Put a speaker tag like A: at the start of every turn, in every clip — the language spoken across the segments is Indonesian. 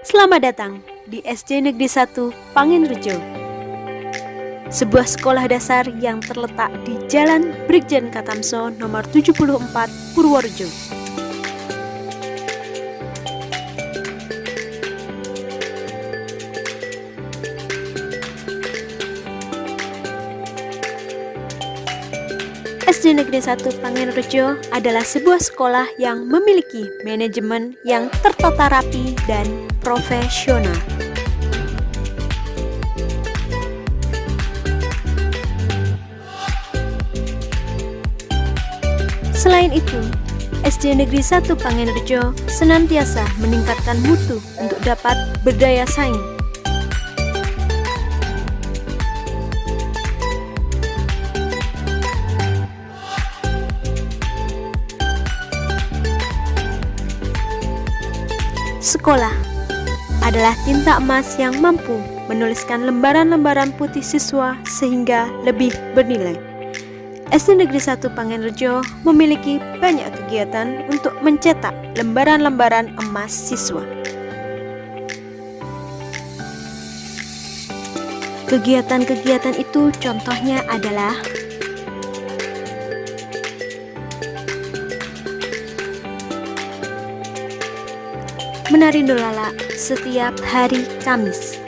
A: Selamat datang di SD Negeri 1 Panginrejo, sebuah sekolah dasar yang terletak di Jalan Brigjen Katamso nomor 74 Purworejo. SD Negeri 1 Panginrejo adalah sebuah sekolah yang memiliki manajemen yang tertata rapi dan profesional. Selain itu, SD Negeri 1 Panginrejo senantiasa meningkatkan mutu untuk dapat berdaya saing. Sekolah adalah tinta emas yang mampu menuliskan lembaran-lembaran putih siswa sehingga lebih bernilai. SD Negeri 1 Panginrejo memiliki banyak kegiatan untuk mencetak lembaran-lembaran emas siswa. Kegiatan-kegiatan itu contohnya adalah menari dolala setiap hari Kamis,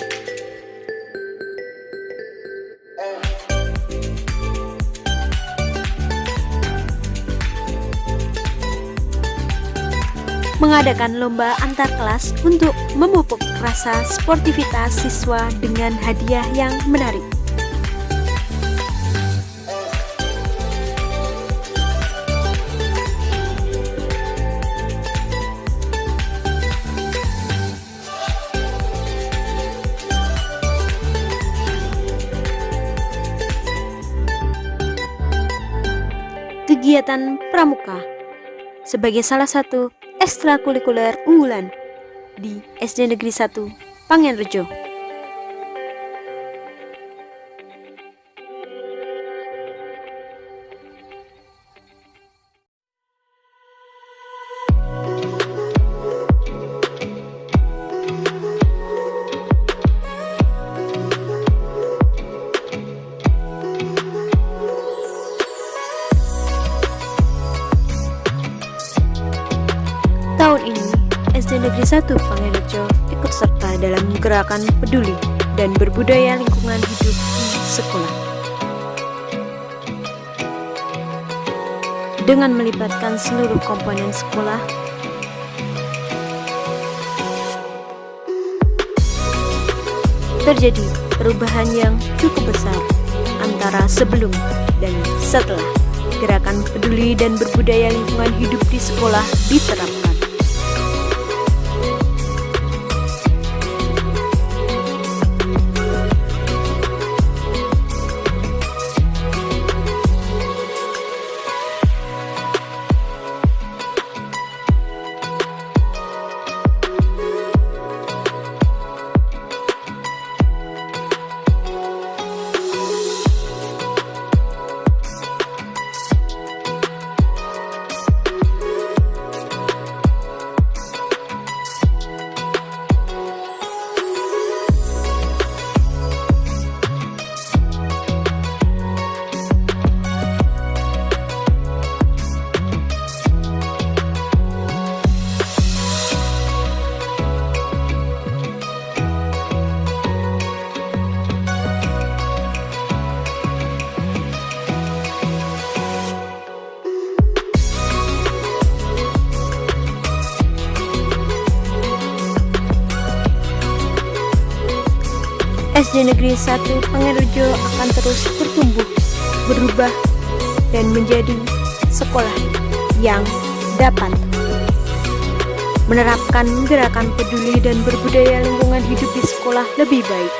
A: mengadakan lomba antar kelas untuk memupuk rasa sportivitas siswa dengan hadiah yang menarik. Kegiatan pramuka sebagai salah satu ekstrakurikuler unggulan di SD Negeri 1 Panginrejo. Tahun ini, SD Negeri 1 Panginrejo ikut serta dalam gerakan peduli dan berbudaya lingkungan hidup di sekolah. Dengan melibatkan seluruh komponen sekolah, terjadi perubahan yang cukup besar antara sebelum dan setelah gerakan peduli dan berbudaya lingkungan hidup di sekolah diterapkan. SD Negeri 1 Panginrejo akan terus bertumbuh, berubah, dan menjadi sekolah yang dapat menerapkan gerakan peduli dan berbudaya lingkungan hidup di sekolah lebih baik.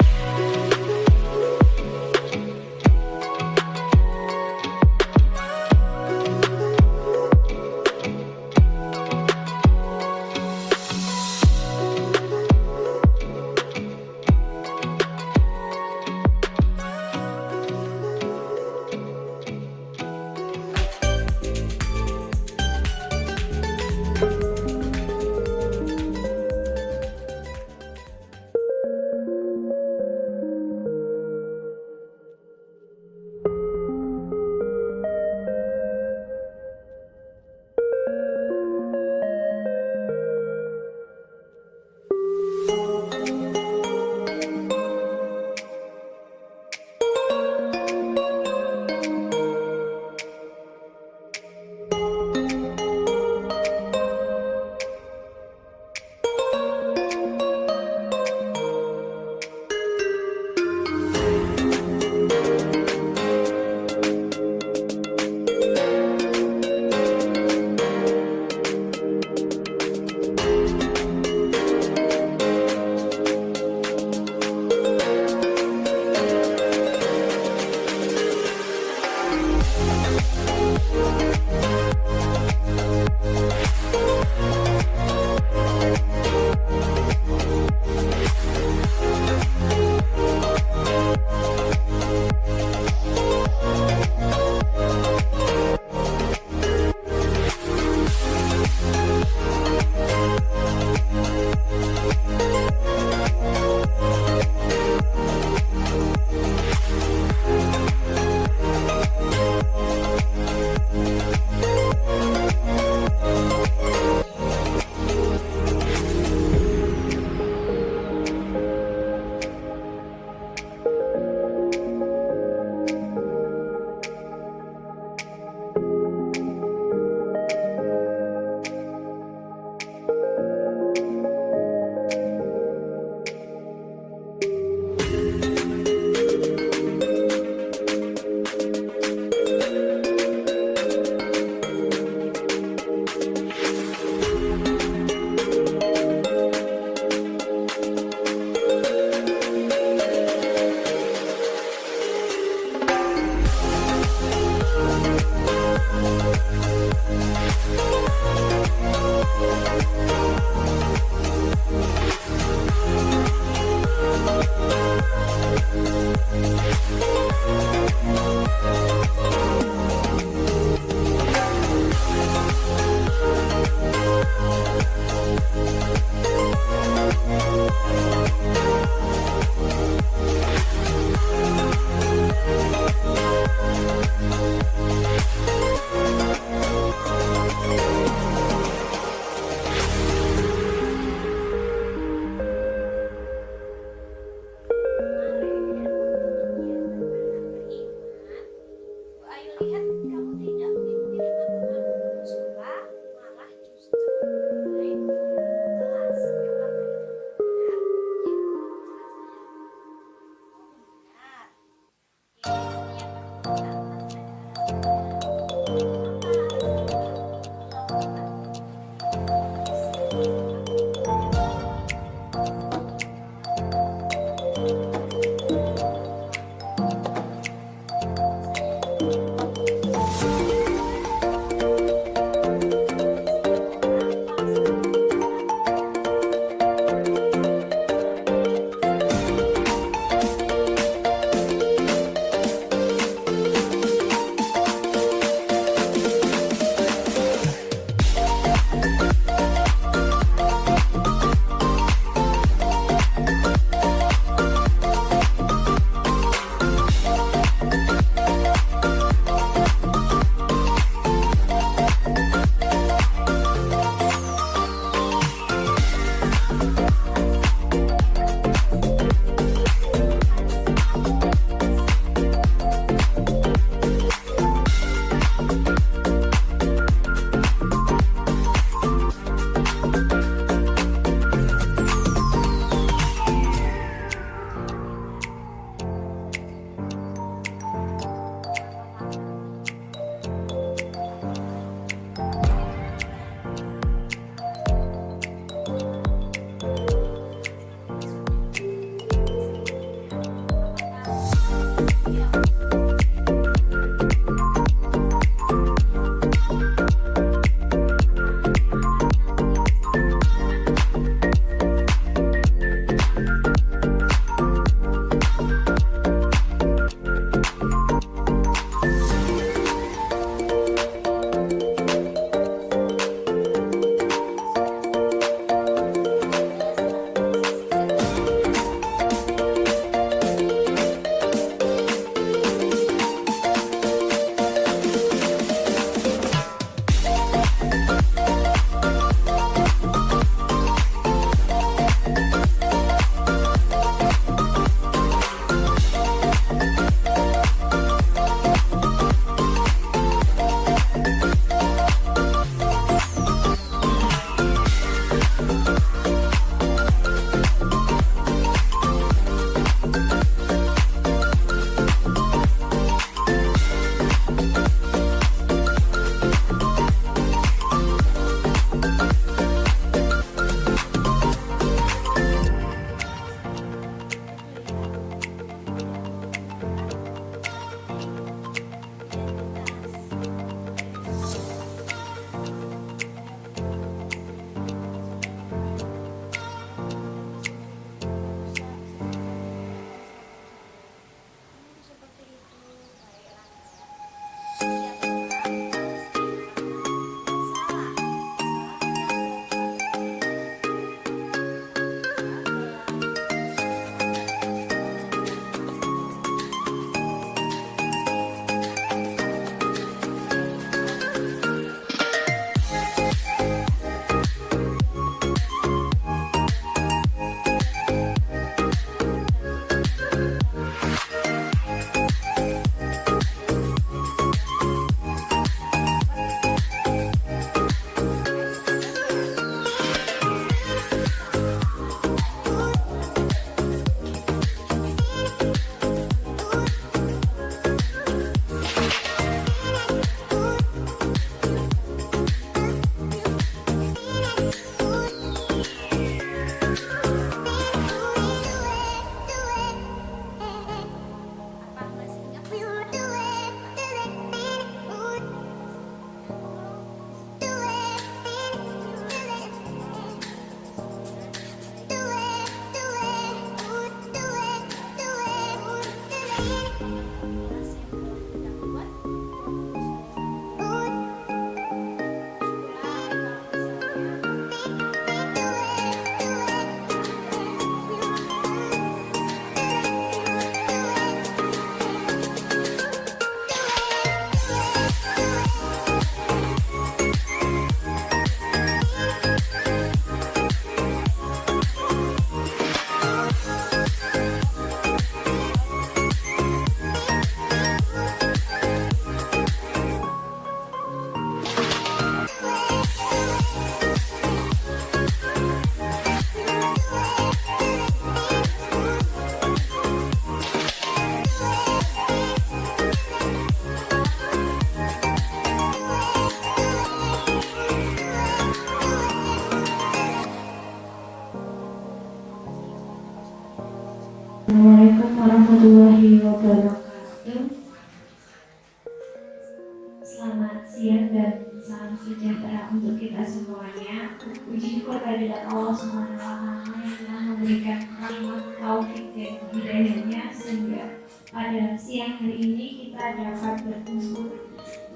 B: semuanya. Puji syukur kehadirat Allah SWT yang telah memberikan rahmat, taufik dan hidayahnya sehingga pada siang hari ini kita dapat berkumpul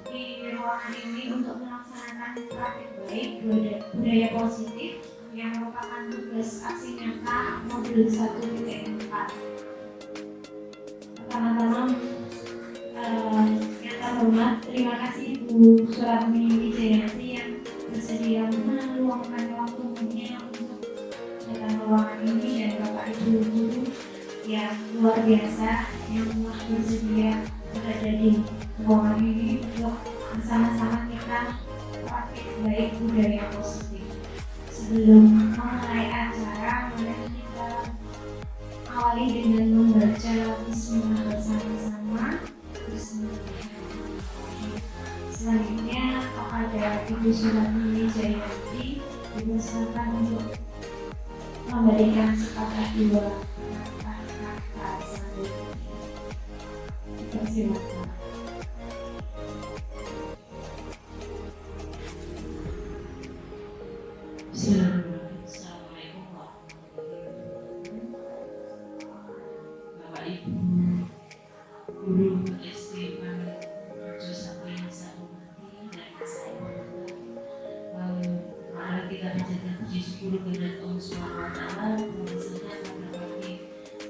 B: di ruangan ini untuk melaksanakan praktik baik budaya positif yang merupakan tugas aksi nyata modul 1.4. Pertama-tama yang terhormat, terima kasih Bu Suratmi Wijayanti yang bersedia meluangkan waktunya untuk datang ke ruangan ini, dan Bapak Ibu guru yang luar biasa yang telah bersedia berada di ruangan ini untuk bersama-sama kita praktik baik budaya positif. Sebelum memulai acara, mari kita awali dengan membaca Bismillah bersama-sama. Selanjutnya kepada Ibu Suratmi Wijayanti dipersilakan untuk memberikan sepatah dua kata selanjutnya. Silakan.
C: Assalamualaikum warahmatullahi wabarakatuh. Bapak Ibu guru SD Pangerjo Satu yang saya hormati dan saya mari kita panjatkan puji syukur kepada Allah SWT bahwasanya pada pagi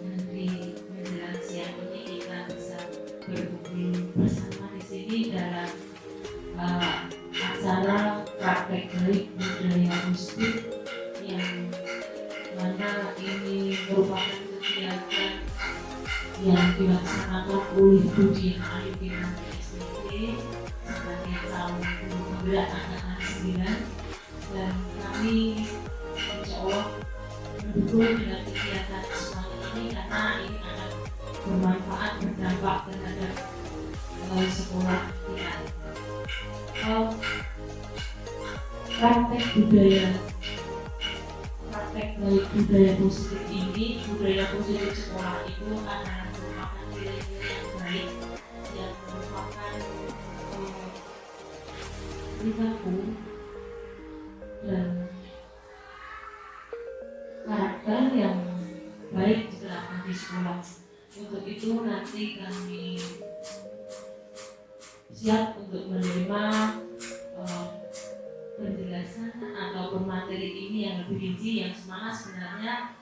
C: nanti menjelang siang ini kita bisa berkumpul bersama di sini dalam acara praktek baik budaya positif yang mana ini merupakan kegiatan yang dilaksanakan oleh Bu Dian Ayu Kinanti SPT sebagai calon guru penggerak angkatan 9, dan kami insya Allah mendukung dengan kegiatan semuanya ini karena ini akan bermanfaat, berdampak terhadap sekolah kita. Praktek baik budaya positif ini, budaya positif sekolah itu adalah merupakan nilai-nilai yang baik yang merupakan perilaku dan karakter yang baik diterapkan di sekolah. Untuk itu nanti kami siap untuk menerima penjelasan ataupun materi ini yang lebih rinci, yang semana sebenarnya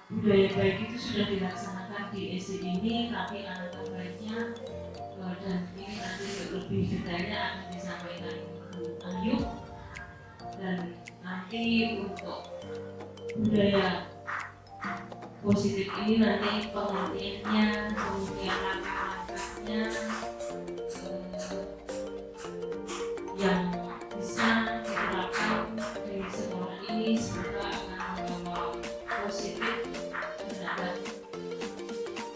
C: budaya baik itu sudah dilaksanakan di SD ini, tapi alangkah baiknya dan ini nanti lebih detailnya akan disampaikan Bu Ayu. Dan nanti untuk budaya positif ini nanti pengertiannya, kemudian langkah-langkahnya yang bisa diterapkan di sekolah ini semoga akan membawa positif terhadap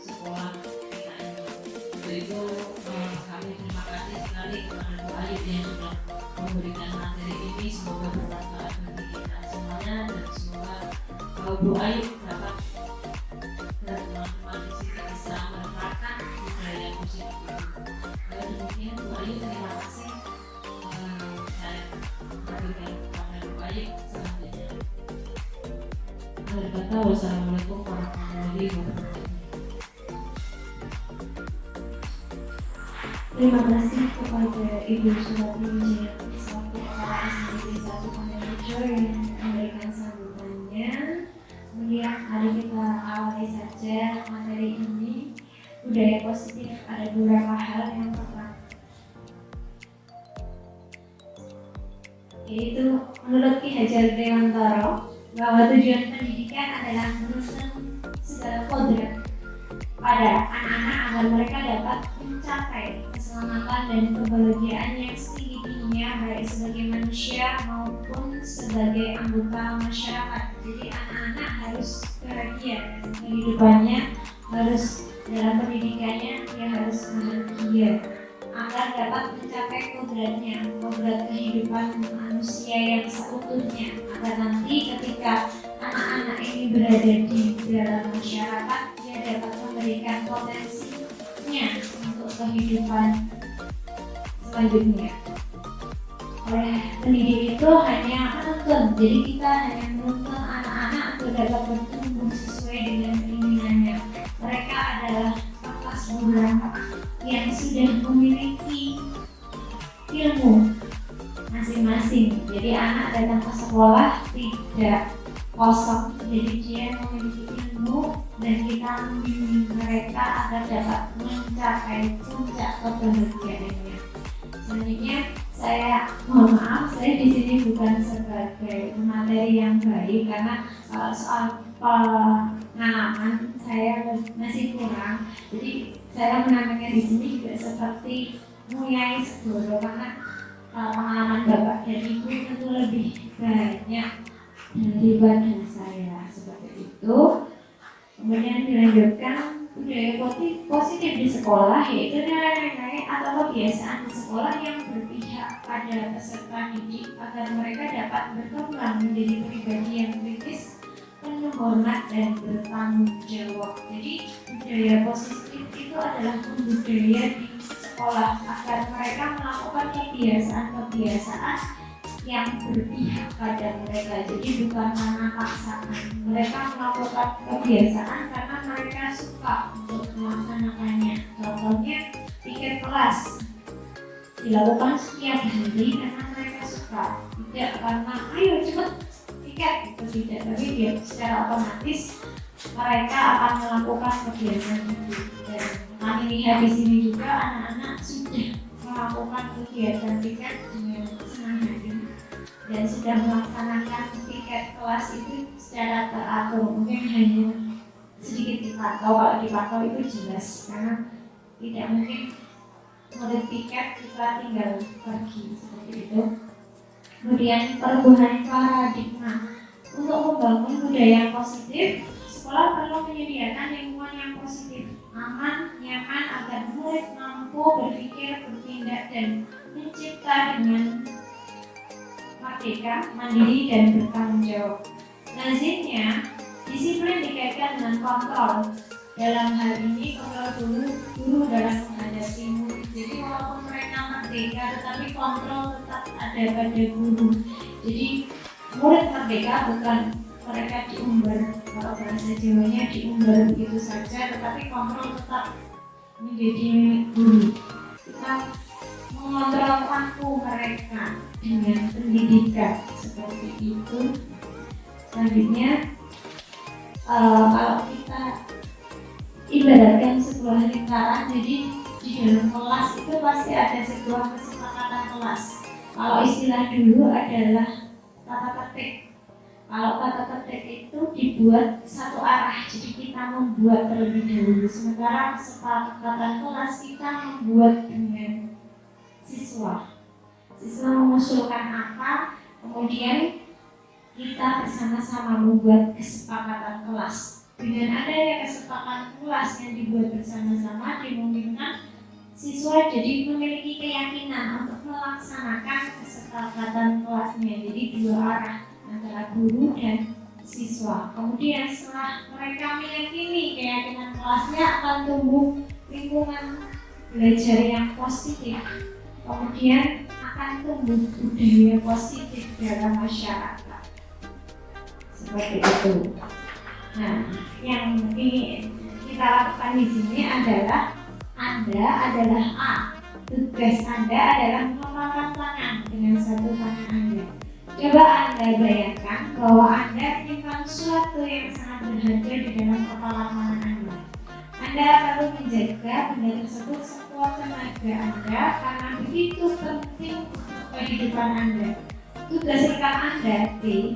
C: sekolah kita ini. Untuk itu kami terima kasih sekali kepada Bu Ayu yang sudah memberikan materi ini, semoga bermanfaat bagi kita semuanya, dan semoga Bu Ayu dapat dan teman-teman di sini bisa menerapkan budaya positif itu. Demikian Bu Ayu, terima kasih. Saya berikan kepada Bu Ayu selanjutnya. Akhir kata, wassalamualaikum warahmatullahi wabarakatuh.
B: Terima kasih kepada Ibu Suratmi Wijayanti selaku Kepala SDG 1 Pangerjo yang memberikan sambutannya. Kemudian mari kita awali saja materi ini. Budaya positif, ada beberapa hal. Yang pertama yaitu menurut Ki Hajar Dewantara bahwa tujuan pendidikan adalah menuntun segala kodrat pada anak-anak agar mereka dapat mencapai keselamatan dan kebahagiaan yang setinggi-tingginya, baik sebagai manusia maupun sebagai anggota masyarakat. Jadi anak-anak harus bahagia dalam kehidupannya, harus dalam pendidikannya, dia harus bahagia agar dapat mencapai kodratnya, kodrat kehidupan manusia yang seutuhnya, agar nanti ketika anak-anak ini berada di dalam masyarakat, dia dapat memberikan potensinya untuk kehidupan selanjutnya. oleh pendidik itu hanya menuntun. Jadi kita hanya menuntun anak-anak untuk dapat bertumbuh sesuai dengan keinginannya. Mereka adalah kertas buram yang sudah memiliki ilmu masing-masing. Jadi anak datang ke sekolah tidak kosong, jadi dia memiliki ilmu dan kita membimbing mereka agar dapat mencapai puncak kebahagiaannya. Selanjutnya saya mohon maaf, saya di sini bukan sebagai materi yang baik karena soal pengalaman saya masih kurang. Jadi saya menamakan di sini juga seperti Muyai Segoro karena pengalaman Bapak dan Ibu tentu lebih banyak daripada saya, seperti itu. Kemudian dilanjutkan budaya positif di sekolah, yaitu nilai-nilai atau kebiasaan di sekolah yang berpihak pada peserta didik agar mereka dapat berkembang menjadi pribadi yang kritis, penuh hormat dan bertanggung jawab. Jadi budaya positif itu adalah budaya di sekolah agar mereka melakukan kebiasaan-kebiasaan yang berpihak pada mereka. Jadi bukan karena paksaan, mereka melakukan kebiasaan karena mereka suka untuk melaksanakannya. Contohnya tiket kelas dilakukan setiap hari karena mereka suka, tidak karena ayo cepet tiket itu tidak, tapi dia secara otomatis mereka akan melakukan kebiasaan itu. Dan kami lihat di sini juga anak-anak sudah melakukan kegiatan tiket dengan senang hati dan sudah melaksanakan tiket kelas itu secara teratur. Mungkin hanya sedikit dipantau, kalau dipantau itu jelas karena tidak mungkin murid tiket kita tinggal pergi seperti itu. Kemudian perubahan paradigma untuk membangun budaya yang positif, sekolah perlu menyediakan lingkungan yang positif, aman, nyaman agar murid mampu berpikir, bertindak dan mencipta dengan merdeka, mandiri dan bertanggung jawab. Lazimnya, disiplin dikaitkan dengan kontrol. Dalam hal ini kontrol guru dalam menghadapi murid. Jadi walaupun mereka merdeka, tetapi kontrol tetap ada pada guru. Jadi murid merdeka bukan mereka diumbar, kalau bahasa Jawanya diumbar begitu saja, tetapi kontrol tetap menjadi guru. Kita mengontrol waktu mereka dengan pendidikan seperti itu. Selanjutnya, kalau kita ibaratkan sebuah lingkaran, jadi di dalam kelas itu pasti ada sebuah kesepakatan kelas. Kalau istilah dulu adalah tata tertib. Kalau tata tertib itu dibuat satu arah, jadi kita membuat terlebih dahulu. Sementara kesepakatan kelas kita membuat dengan siswa. Siswa mengusulkan apa, kemudian kita bersama-sama membuat kesepakatan kelas. Dengan adanya kesepakatan kelas yang dibuat bersama-sama, dimungkinkan siswa jadi memiliki keyakinan untuk melaksanakan kesepakatan kelasnya. Jadi dua arah antara guru dan siswa. Kemudian setelah mereka meyakini keyakinan kelasnya, akan tumbuh lingkungan belajar yang positif. Kemudian akan tumbuh budaya positif dalam masyarakat. Seperti itu. Nah, yang ini kita lakukan di sini adalah Anda adalah A. Tugas Anda adalah mengepalkan tangan dengan satu tangan Anda. Coba Anda bayangkan bahwa Anda menyimpan sesuatu yang sangat berharga di dalam kepala tangan Anda. Anda perlu menjaga benda tersebut sekuat tenaga Anda karena begitu penting untuk kehidupan Anda. Tugas rekan Anda D.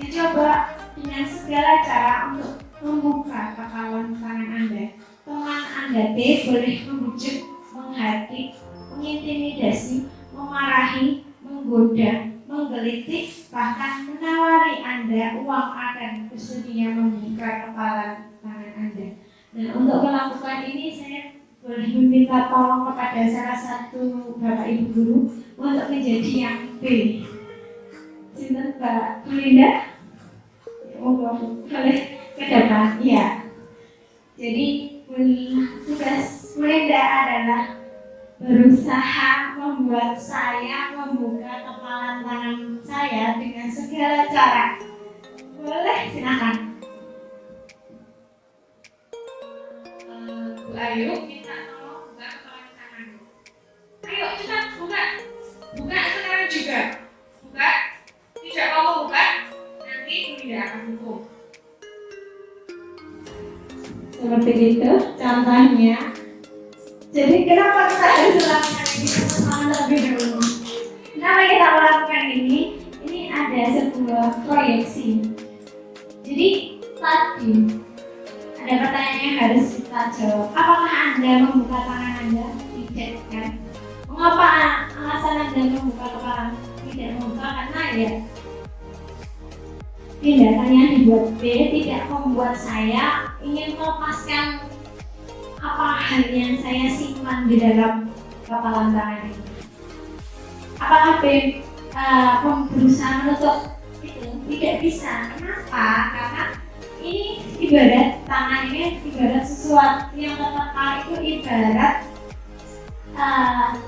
B: Mencoba dengan segala cara untuk membuka kepala tangan Anda. Teman Anda D boleh membujuk, menghakimi, mengintimidasi, memarahi, menggoda, menggelitik, bahkan menawari Anda uang akan bersedia membuka kepala tangan Anda. Dan untuk melakukan ini saya boleh meminta tolong kepada salah satu Bapak Ibu guru untuk menjadi yang B. Sinten Mbak Linda? Boleh ke depan, ya. Jadi tugas Linda adalah berusaha membuat saya membuka kepalan tangan saya dengan segala cara. Boleh, silakan.
C: Bu Ayu minta tolong buka kepalan tangan. Ayo cepat buka. Buka sekarang juga. Buka. Tidak mau buka, nanti Bu tidak akan hukum.
B: Seperti itu contohnya. Jadi kenapa kita harus melakukan ini sama terlebih dahulu? Kenapa kita melakukan ini? Ini ada sebuah proyeksi. Jadi tadi ada pertanyaan yang harus kita jawab. Apakah Anda membuka tangan Anda? Tidak, kan? Mengapa alasan Anda membuka kepala? Tidak membuka karena ya tindakan yang dibuat B tidak membuat saya ingin melepaskan apa hal yang saya simpan di dalam kepalan tangan ini. Apakah B berusaha menutup itu? Tidak bisa. Kenapa? Karena ini ibarat tangan ini ibarat sesuatu yang terkekal, itu ibarat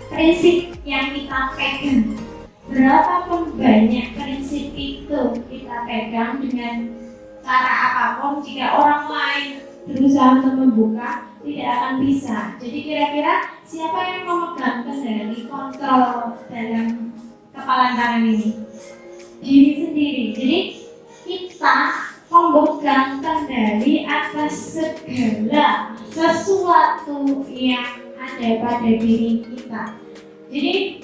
B: prinsip yang kita pegang. Berapapun banyak prinsip itu kita pegang dengan cara apapun, jika orang lain berusaha untuk membuka, tidak akan bisa. Jadi kira-kira siapa yang memegang kendali kontrol dalam kepalan tangan ini? Diri sendiri. Jadi kita memegang kendali atas segala sesuatu yang ada pada diri kita. Jadi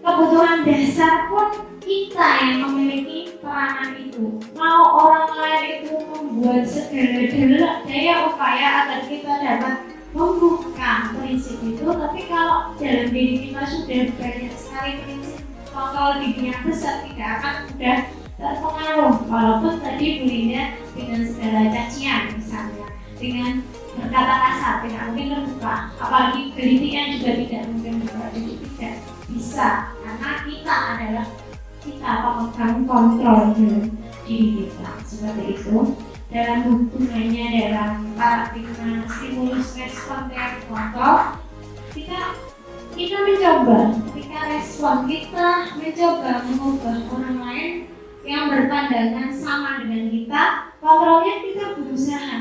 B: kebutuhan dasar pun kita yang memiliki peranan itu. Mau orang lain itu membuat segala daya upaya agar kita dapat membuka prinsip itu, tapi kalau dalam diri kita sudah banyak sekali prinsip kontrol diri yang besar, tidak akan mudah terpengaruh. Walaupun tadi Bu Linda dengan segala cacian misalnya, dengan berkata kasar tidak mungkin terbuka, apalagi kritikan juga tidak mungkin terbuka. Jadi tidak bisa, karena kita adalah kita pemegang kontrol dalam diri kita. Seperti itu dalam hubungannya dalam paradigma stimulus respon dan kontrol, kita mencoba, ketika respon kita mencoba mengubah orang lain yang berpandangan sama dengan kita, kontrolnya kita berusaha.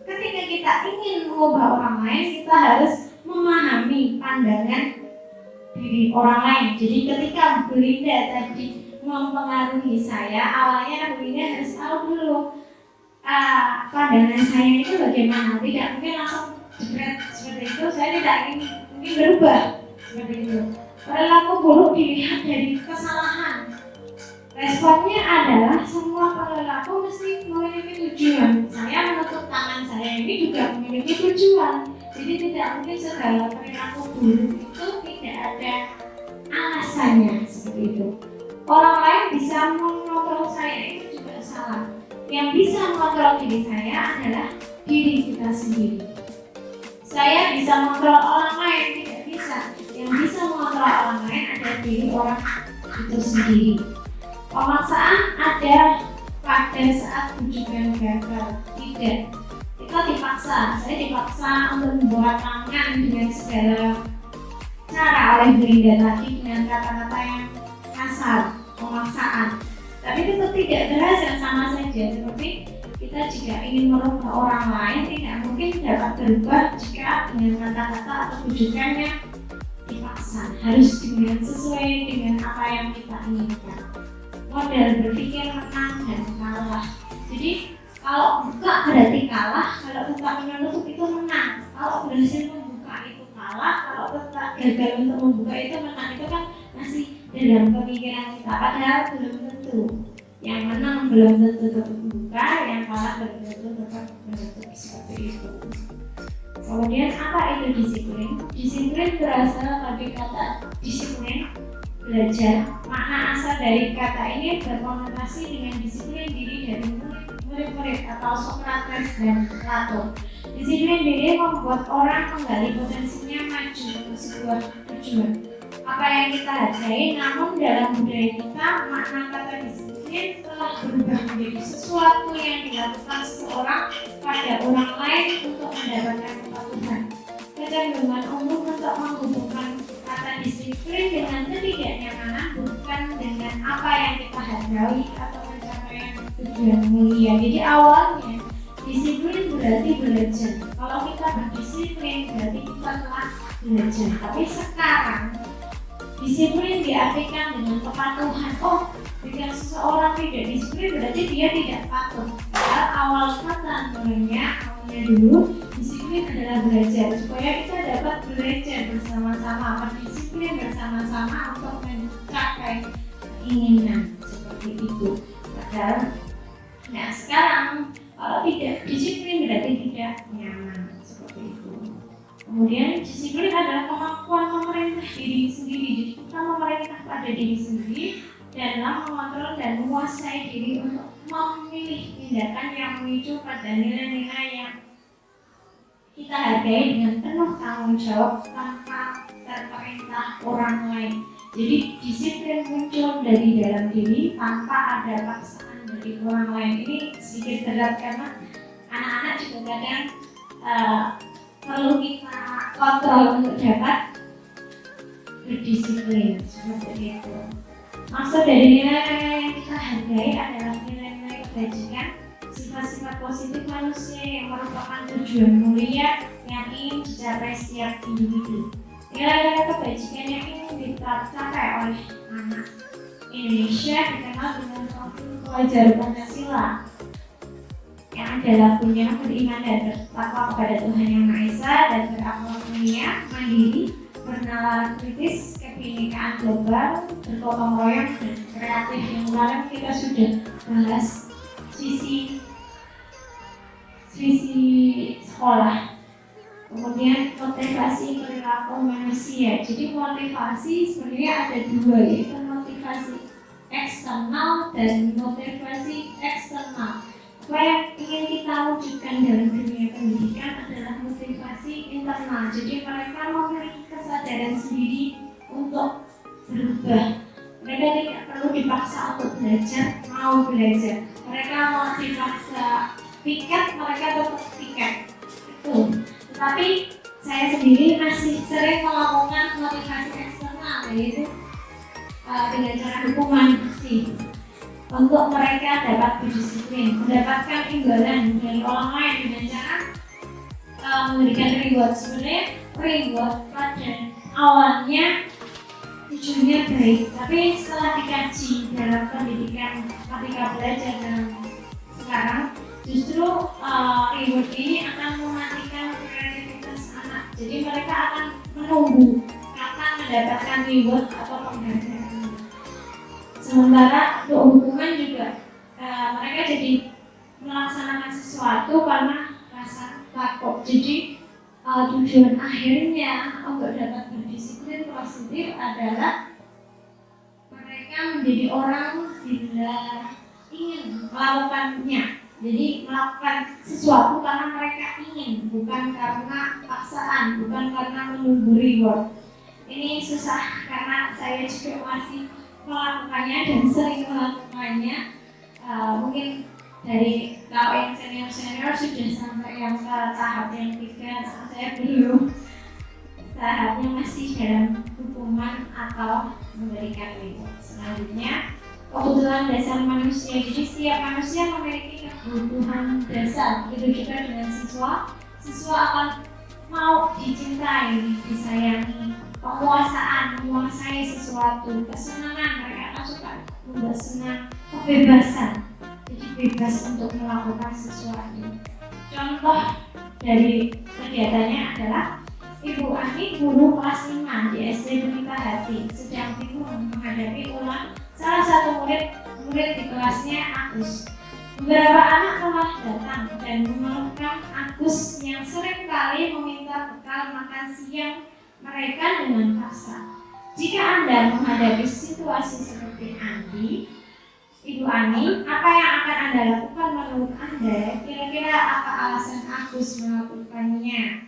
B: Ketika kita ingin mengubah orang lain, kita harus memahami pandangan diri orang lain. Jadi ketika Bu Linda tadi mempengaruhi saya, awalnya Bu Linda harus tahu dulu pandangan saya itu bagaimana. Tidak mungkin langsung jebret seperti itu. Saya tidak ingin berubah seperti itu. Perilaku buruk dilihat dari kesalahan. Responnya adalah semua perilaku mesti memiliki tujuan. Saya menutup tangan saya ini juga memiliki tujuan. Jadi tidak mungkin segala perilaku buruk itu tidak ada alasannya seperti itu. Orang lain bisa mengontrol saya, itu juga salah. Yang bisa mengontrol diri saya adalah diri kita sendiri. Saya bisa mengontrol orang lain, tidak bisa. Yang bisa mengontrol orang lain adalah diri orang itu sendiri. Pemaksaan ada pada saat tujuan gagal. Tidak. Kita dipaksa. Saya dipaksa untuk membuat tangan dengan segala cara oleh Bu Linda tadi dengan kata-kata yang kasar, pemaksaan. Tapi itu tidak berhasil, sama saja seperti kita jika ingin merubah orang lain tidak mungkin dapat berubah jika dengan kata-kata atau tujuannya dipaksa. Harus dengan sesuai dengan apa yang kita inginkan. Model berpikir menang dan kalah. Jadi kalau buka berarti kalah, kalau tetap menutup itu menang. Kalau berhasil membuka itu kalah, kalau tetap gagal untuk membuka itu menang. Itu kan masih dalam pemikiran kita, padahal belum tentu. Yang menang belum tentu tetap membuka, yang kalah belum tentu tetap menutup, seperti itu. Kemudian apa itu disiplin? Disiplin berasal dari kata disiplin, belajar. Makna asal dari kata ini berkonotasi dengan disiplin diri dari murid-murid atau Socrates dan Plato. Disiplin diri membuat orang menggali potensinya maju untuk sebuah tujuan. Apa yang kita hargai, namun dalam budaya kita makna kata disiplin telah berubah menjadi sesuatu yang dilakukan seseorang pada orang lain untuk mendapatkan kepatuhan. Kecenderungan umum untuk menghubungkan disiplin dengan ketidaknyamanan bukan dengan apa yang kita hargai atau pencapaian tujuan mulia. Jadi awalnya disiplin berarti belajar. Kalau kita berdisiplin berarti kita telah belajar. Tapi sekarang disiplin diartikan dengan kepatuhan. Oh, jika seseorang tidak disiplin berarti dia tidak patuh. Padahal awal kata awalnya dulu disiplin adalah belajar, supaya kita dapat belajar bersama-sama, berdisiplin bersama-sama untuk mencapai keinginan seperti itu. Padahal, nah sekarang kalau tidak disiplin berarti tidak nyaman seperti itu. Kemudian disiplin adalah kemampuan memerintah diri sendiri. Jadi kita memerintah pada diri sendiri dalam mengontrol dan menguasai diri untuk memilih tindakan yang memicu pada nilai-nilai yang kita hargai dengan penuh tanggung jawab tanpa terperintah orang lain. Jadi disiplin muncul dari dalam diri tanpa ada paksaan dari orang lain. Ini sedikit berat karena anak-anak juga kadang perlu kita kontrol untuk dapat berdisiplin seperti itu. Maksud dari nilai-nilai yang kita hargai adalah nilai-nilai kebajikan, sifat-sifat positif manusia yang merupakan tujuan mulia yang ingin dicapai setiap individu. Nilai-nilai kebajikan yang ingin dicapai oleh anak Indonesia dikenal dengan pelajar Pancasila, yang adalah punya beriman dan bertakwa kepada Tuhan Yang Maha Esa dan berakhlak mulia, mandiri, bernalar kritis, kebinekaan global, bergotong royong dan kreatif. Yang kemarin kita sudah bahas sisi sekolah. Kemudian motivasi perilaku manusia. Jadi motivasi sebenarnya ada dua, yaitu motivasi eksternal dan motivasi eksternal. Apa yang ingin kita wujudkan dalam dunia pendidikan adalah motivasi internal. Jadi mereka memiliki kesadaran sendiri untuk berubah. Mereka tidak perlu dipaksa untuk belajar, mau belajar. Mereka mau dipaksa piket, mereka tetap piket. Itu. Tetapi saya sendiri masih sering melakukan motivasi eksternal, yaitu dengan cara hukuman sih, untuk mereka dapat berdisiplin, mendapatkan imbalan dari orang lain dengan cara memberikan reward. Sebenarnya reward pada awalnya tujuannya baik, tapi setelah dikaji dalam pendidikan ketika belajar dalam sekarang, justru reward ini akan mematikan kreativitas anak. Jadi mereka akan menunggu kapan mendapatkan reward atau penghargaan. Sementara untuk hukuman juga mereka jadi melaksanakan sesuatu karena rasa takut. Jadi tujuan akhirnya untuk dapat berdisiplin positif adalah mereka menjadi orang bila ingin melakukannya. Jadi melakukan sesuatu karena mereka ingin, bukan karena paksaan, bukan karena menunggu reward. Ini susah karena saya juga masih melakukannya dan sering melakukannya. Mungkin dari kalau yang senior sudah sampai yang ke tahap yang 3, saya belum. Tahapnya masih dalam hukuman atau memberikan reward. Selanjutnya kebutuhan dasar manusia. Jadi setiap manusia memiliki kebutuhan dasar. Begitu juga dengan siswa. Siswa akan mau dicintai, disayangi, penguasaan, menguasai sesuatu, kesenangan. Mereka akan suka membuat senang, kebebasan. Jadi bebas untuk melakukan sesuatu. Contoh dari kegiatannya adalah Ibu Ani, guru kelas 5 di SD Pelita Hati, sedang bingung menghadapi ulang salah satu murid di kelasnya Agus. Beberapa anak telah datang dan mengeluhkan Agus yang sering kali meminta bekal makan siang mereka dengan paksa. Jika Anda menghadapi situasi seperti Andi, Ibu Ani, apa yang akan Anda lakukan menurut Anda? Kira-kira apa alasan Agus melakukannya?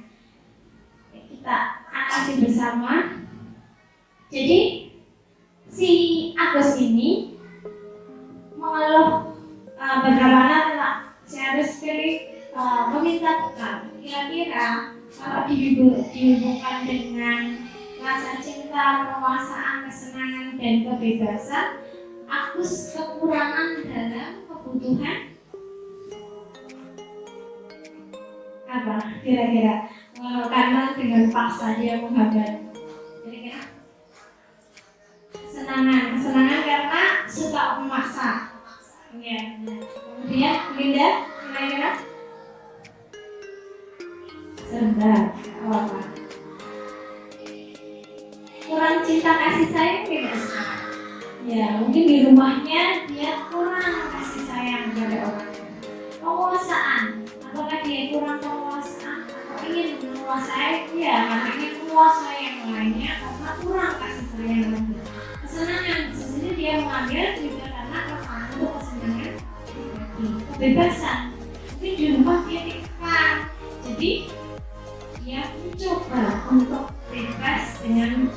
B: Kita analisis bersama. Jadi si Agus ini mengeluh beberapa anak si Agus pilih meminta bekal. Kira-kira kalau dihubungkan dengan rasa cinta cinta, penguasaan, kesenangan, dan kebebasan. Agus kekurangan dalam kebutuhan apa? Kira-kira karena dengan paksa dia menghambat. Kira-kira kesenangan karena suka memaksa. Ya. Kemudian Linda, kira-kira sebentar, apa? Kurang cinta kasih sayang tidak sih? Ya, mungkin di rumahnya dia kurang kasih sayang kepada orang. Penguasaan, apakah dia kurang penguasaan atau ingin menguasai? Ya, karena ingin menguasai yang lainnya karena kurang kasih sayang lagi. Kesenangan, sebenarnya dia mengambil juga karena untuk kesenangan pribadi. Kebebasan, mungkin di rumah dia dikekang, jadi dia mencoba untuk bebas dengan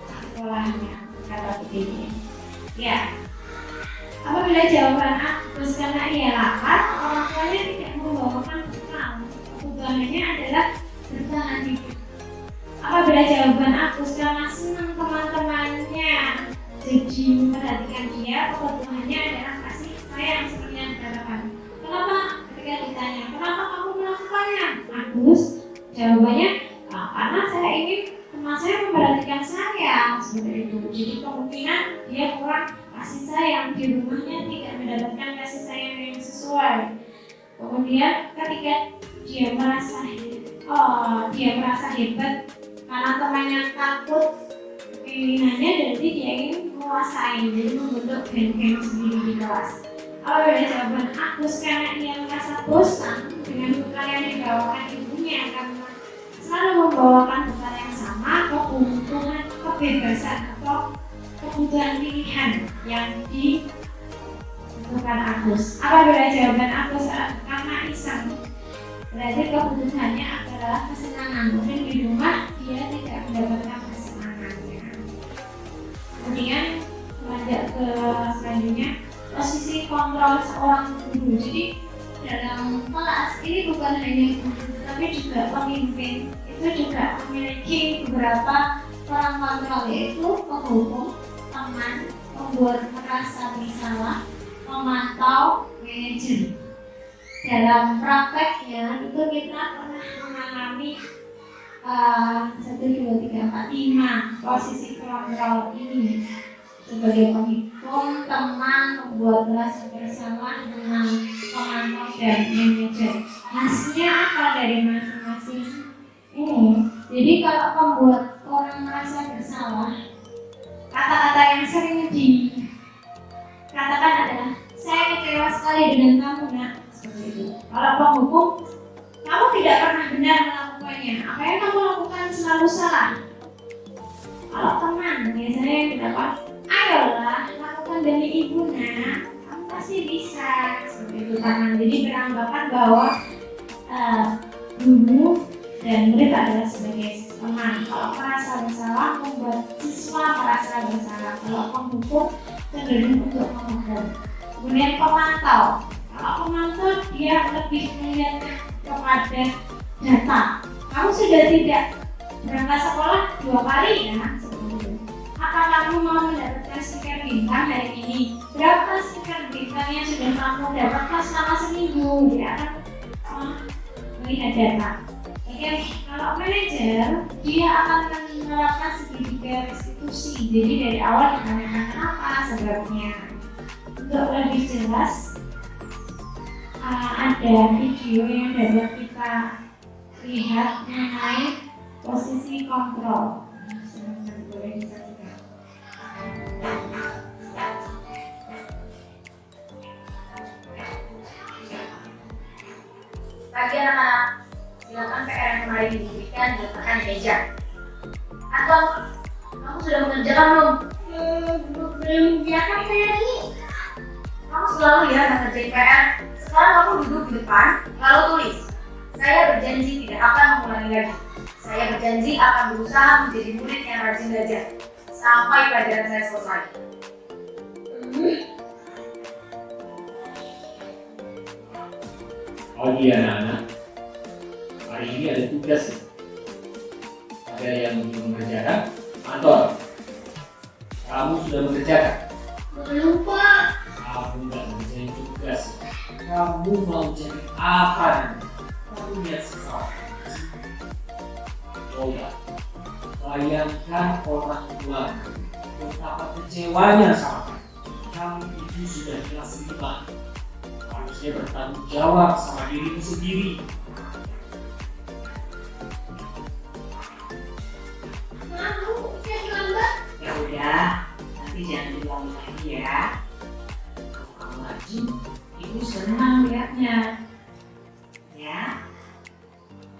B: sekolahnya. Kata begini, ya. Apabila jawaban Agus karena ia lapar, orang tuanya tidak membawakan bekal. Kebutuhannya adalah bertahan hidup. Apabila jawaban Agus karena senang teman-temannya jadi memperhatikan dia, kebutuhannya adalah kasih sayang seperti yang dikatakan. Kenapa? Ketika ditanya, kenapa kamu melakukannya? Agus jawabannya, karena saya ingin teman saya memperhatikan saya, seperti itu. Jadi kemungkinan dia kurang kasih sayang di rumahnya, tidak mendapatkan kasih sayang yang sesuai. Kemudian ketika dia merasa hebat karena temannya takut keinginannya, jadi dia ingin menguasai, jadi membentuk geng-geng sendiri di kelas. Apabila jawaban Agus karena ia merasa bosan dengan bekal yang dibawakan ibunya karena selalu membawakan bekal yang sama, kebutuhan kebebasan atau kebutuhan pilihan yang ditentukan Agus. Apabila jawaban Agus karena iseng, berarti kebutuhannya adalah kesenangan. Mungkin di rumah dia tidak mendapatkan kesenangannya. Kemudian lanjut ke selanjutnya, posisi kontrol seorang guru. Jadi dalam kelas ini bukan hanya guru, tapi juga pemimpin itu juga memiliki beberapa peran kontrol, yaitu penghukum, teman, pembuat merasa bersalah, pemantau, manajer. Dalam prakteknya itu kita pernah mengalami 1, 2, 3, 4, 5 posisi kontrol ini sebagai penghitung, teman, pembuat merasa bersalah, dengan pemantau dan manajer. Hasilnya apa dari masing-masing ini? Jadi kalau pembuat orang merasa bersalah, kata-kata yang sering dikatakan adalah saya kecewa sekali dengan kamu, nak. Seperti itu. Kalau penghukum, kamu tidak pernah benar melakukannya. Apa yang kamu lakukan selalu salah. Kalau teman, biasanya yang didapat, ayolah lakukan demi ibu, nak. Kamu pasti bisa. Seperti itu teman. Jadi beranggapan bahwa guru dan murid adalah sebagai teman. Kalau merasa bersalah, membuat siswa merasa bersalah. Kalau penghukum, cenderung untuk menghukum. Kemudian pemantau. Kalau pemantau, dia lebih melihat kepada data. Kamu sudah tidak berangkat sekolah 2 kali ya, seperti itu. Apa kamu mau mendapatkan stiker bintang hari ini? Berapa stiker bintang yang sudah kamu dapatkan selama seminggu? Dia akan melihat data. Oke, kalau manajer, dia akan menerapkan segitiga restitusi. Jadi dari awal ditanyakan kenapa, sebabnya. Untuk lebih jelas, ada video yang dapat kita lihat mengenai posisi kontrol. Boleh disaksikan.
D: Pagi anak-anak, silakan PR yang kemarin diberikan diletakkan di meja. Atau kamu sudah mengerjakan belum? Belum mengerjakan lagi. Kamu selalu ya ngerjain PR. Sekarang kamu duduk di depan, lalu tulis. Saya berjanji tidak akan mengulangi lagi. Saya berjanji akan berusaha menjadi murid yang rajin belajar sampai pelajaran saya selesai.
E: Pagi anak-anak, hari ini ada tugas. Ada yang belum mengerjakan, Anton, kamu sudah mengerjakan?
D: Belum, Pak.
E: Kamu nggak mengerjain tugas. Kamu mau jadi apa nanti? Kamu lihat sekarang. Coba bayangkan orang tua betapa kecewanya sama kamu. Kamu itu sudah kelas 5. Harusnya bertanggung jawab sama dirimu sendiri.
D: Maaf, Bu. Saya terlambat.
C: Ya udah, nanti jangan diulangi lagi ya. Kalau kamu rajin, ibu senang lihatnya. Ya,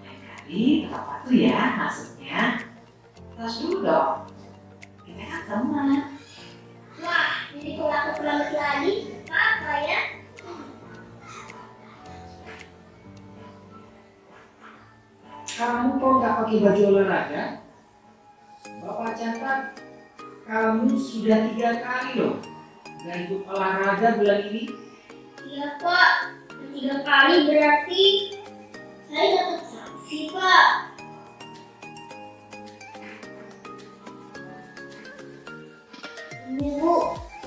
C: lain kali tepat waktu ya masuknya. Terus dulu dong. Kita kan teman.
D: Wah, jadi kalau aku terlambat lagi, apa ya?
E: Kamu kok nggak pakai baju olahraga? Bapak catat, kamu sudah 3 kali loh nggak ikut olahraga bulan ini.
D: Iya, Pak. 3 kali berarti saya dapat sanksi, Pak. Ini, Bu.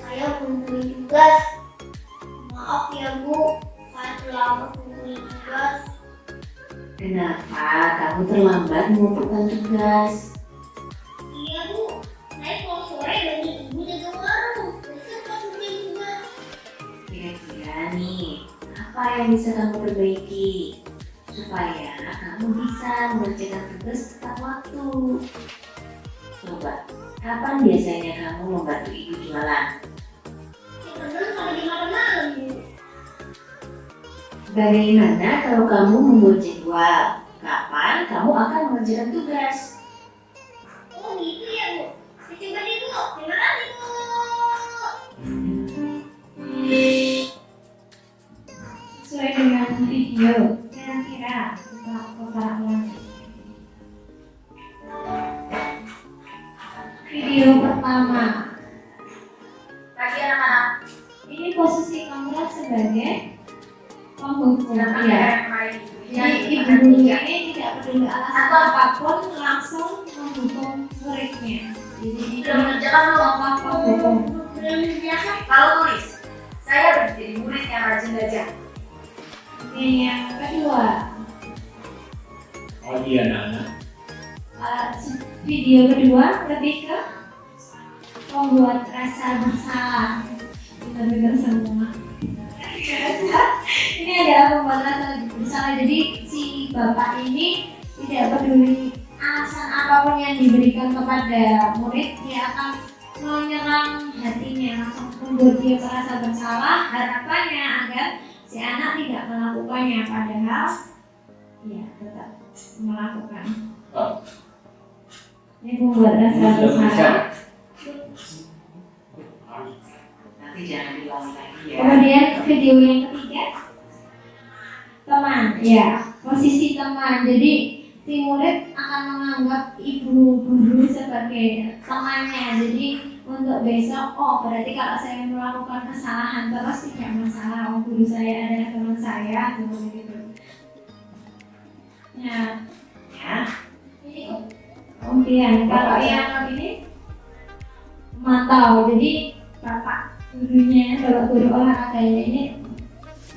D: Saya kumpulin tugas. Maaf ya, Bu. Saya terlambat kumpulin tugas.
C: Kenapa kamu terlambat mengumpulkan tugas?
D: Iya, Bu. Saya kalau sore banyak ibu jaga warung. Besok pas kumpulin tugas.
C: Kira-kira nih, apa yang bisa kamu perbaiki supaya kamu bisa mengerjakan tugas tepat waktu? Coba, kapan biasanya kamu membantu ibu jualan?
D: Kadang sampai di malam-malam, Bu.
C: Bagaimana kalau kamu membuat jadwal? Kapan kamu akan mengerjakan tugas?
D: Oh, gitu ya, Bu. Saya coba deh, Bu. Terima kasih, Bu.
B: Sesuai dengan video, kira-kira kita kotak ulang. Video pertama,
D: Pagi anak-anak.
B: ini posisi kamera sebagai pembuku.
D: Silakan
B: Ya.
D: yang kemarin.
B: Jadi ibu guru ini tidak peduli alasan apapun, langsung mendukung muridnya. Jadi ini
D: Sudah mengerjakan belum?
B: contoh pendukung.
D: Belum biasa. Kalau tulis, saya menjadi murid yang rajin belajar.
B: Oke, yang kedua,
E: Oh iya anak-anak.
B: video kedua lebih ke membuat rasa bersalah. Benar-benar semua. Ini adalah membuat rasa bersalah. Jadi si bapak ini tidak peduli alasan apapun yang diberikan kepada murid, dia akan menyerang hatinya, langsung membuat dia merasa bersalah. Harapannya agar si anak tidak melakukannya, padahal ya tetap melakukan.
E: Oh,
B: Ini membuat
E: kamu
B: rasa
E: sudah
B: bersalah.
E: mengerjakan?
C: Nanti jangan diulangi lagi ya.
B: Kemudian video yang ketiga, teman, ya, posisi teman. Jadi si murid akan menganggap ibu guru sebagai temannya. Jadi untuk besok, oh berarti kalau saya melakukan kesalahan terus tidak masalah. Oh guru saya adalah teman saya, seperti itu. Ya,
C: Ya,
B: ini kemudian kalau yang ini mantau. Jadi bapak gurunya, bapak guru olahraganya ini